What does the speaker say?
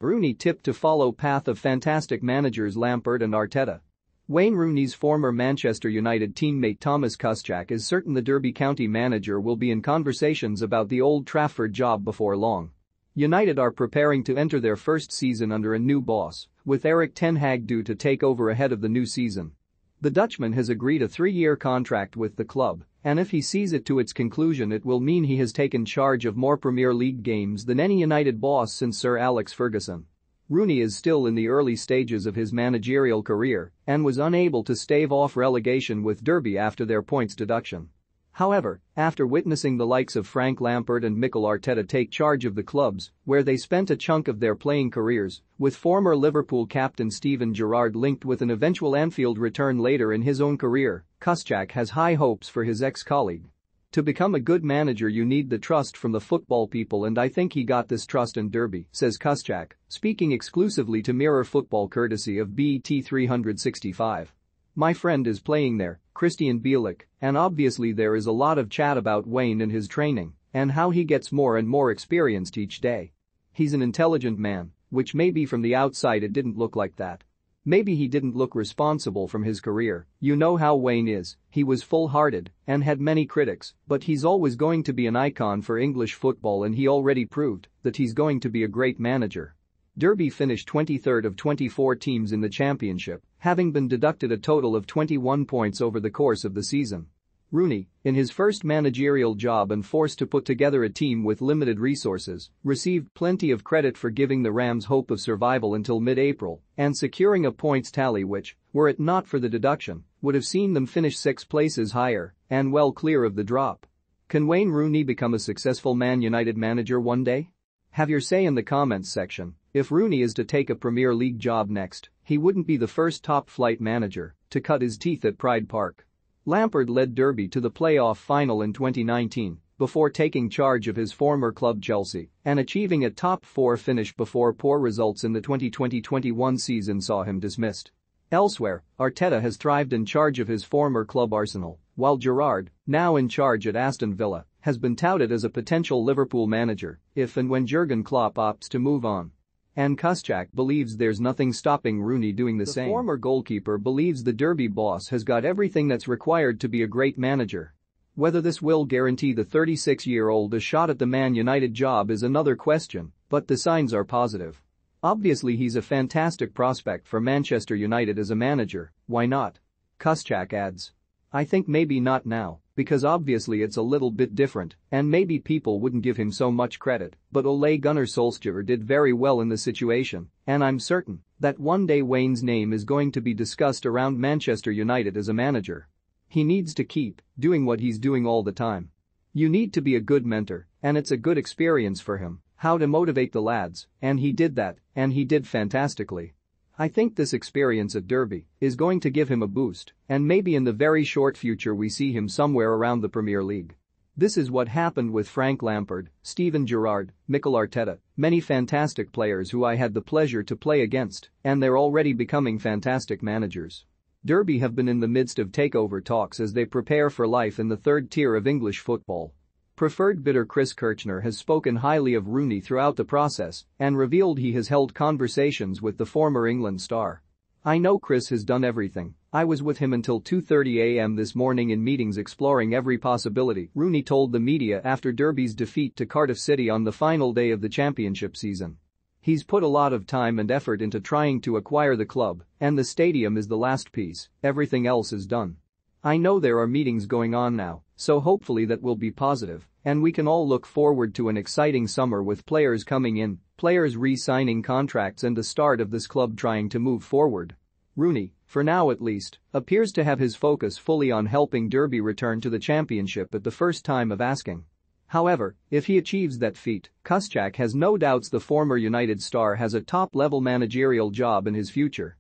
Rooney tipped to follow path of fantastic managers Lampard and Arteta. Wayne Rooney's former Manchester United teammate Thomas Kuszczak is certain the Derby County manager will be in conversations about the Old Trafford job before long. United are preparing to enter their first season under a new boss, with Erik ten Hag due to take over ahead of the new season. The Dutchman has agreed a 3-year contract with the club, and if he sees it to its conclusion it will mean he has taken charge of more Premier League games than any United boss since Sir Alex Ferguson. Rooney is still in the early stages of his managerial career and was unable to stave off relegation with Derby after their points deduction. However, after witnessing the likes of Frank Lampard and Mikel Arteta take charge of the clubs, where they spent a chunk of their playing careers, with former Liverpool captain Steven Gerrard linked with an eventual Anfield return later in his own career, Kuszczak has high hopes for his ex-colleague. To become a good manager you need the trust from the football people, and I think he got this trust in Derby, says Kuszczak, speaking exclusively to Mirror Football courtesy of BET 365. My friend is playing there, Christian Bielik, and obviously there is a lot of chat about Wayne and his training and how he gets more and more experienced each day. He's an intelligent man, which maybe from the outside it didn't look like that. Maybe he didn't look responsible from his career. You know how Wayne is, he was full-hearted and had many critics, but he's always going to be an icon for English football, and he already proved that he's going to be a great manager. Derby finished 23rd of 24 teams in the championship, having been deducted a total of 21 points over the course of the season. Rooney, in his first managerial job and forced to put together a team with limited resources, received plenty of credit for giving the Rams hope of survival until mid-April and securing a points tally which, were it not for the deduction, would have seen them finish 6 places higher and well clear of the drop. Can Wayne Rooney become a successful Man United manager one day? Have your say in the comments section. If Rooney is to take a Premier League job next, he wouldn't be the first top-flight manager to cut his teeth at Pride Park. Lampard led Derby to the playoff final in 2019 before taking charge of his former club Chelsea and achieving a top-4 finish before poor results in the 2020-21 season saw him dismissed. Elsewhere, Arteta has thrived in charge of his former club Arsenal, while Gerrard, now in charge at Aston Villa, has been touted as a potential Liverpool manager if and when Jurgen Klopp opts to move on. And Kuszczak believes there's nothing stopping Rooney doing the same. The former goalkeeper believes the Derby boss has got everything that's required to be a great manager. Whether this will guarantee the 36-year-old a shot at the Man United job is another question, but the signs are positive. Obviously he's a fantastic prospect for Manchester United as a manager, why not? Kuszczak adds. I think maybe not now, because obviously it's a little bit different and maybe people wouldn't give him so much credit, but Ole Gunnar Solskjaer did very well in the situation, and I'm certain that one day Wayne's name is going to be discussed around Manchester United as a manager. He needs to keep doing what he's doing all the time. You need to be a good mentor, and it's a good experience for him, how to motivate the lads, and he did that, and he did fantastically. I think this experience at Derby is going to give him a boost, and maybe in the very short future we see him somewhere around the Premier League. This is what happened with Frank Lampard, Steven Gerrard, Mikel Arteta, many fantastic players who I had the pleasure to play against, and they're already becoming fantastic managers. Derby have been in the midst of takeover talks as they prepare for life in the third tier of English football. Preferred bidder Chris Kirchner has spoken highly of Rooney throughout the process and revealed he has held conversations with the former England star. I know Chris has done everything. I was with him until 2:30 a.m. this morning in meetings exploring every possibility, Rooney told the media after Derby's defeat to Cardiff City on the final day of the championship season. He's put a lot of time and effort into trying to acquire the club, and the stadium is the last piece, everything else is done. I know there are meetings going on now, so hopefully that will be positive, and we can all look forward to an exciting summer with players coming in, players re-signing contracts and the start of this club trying to move forward. Rooney, for now at least, appears to have his focus fully on helping Derby return to the championship at the first time of asking. However, if he achieves that feat, Kuszczak has no doubts the former United star has a top-level managerial job in his future.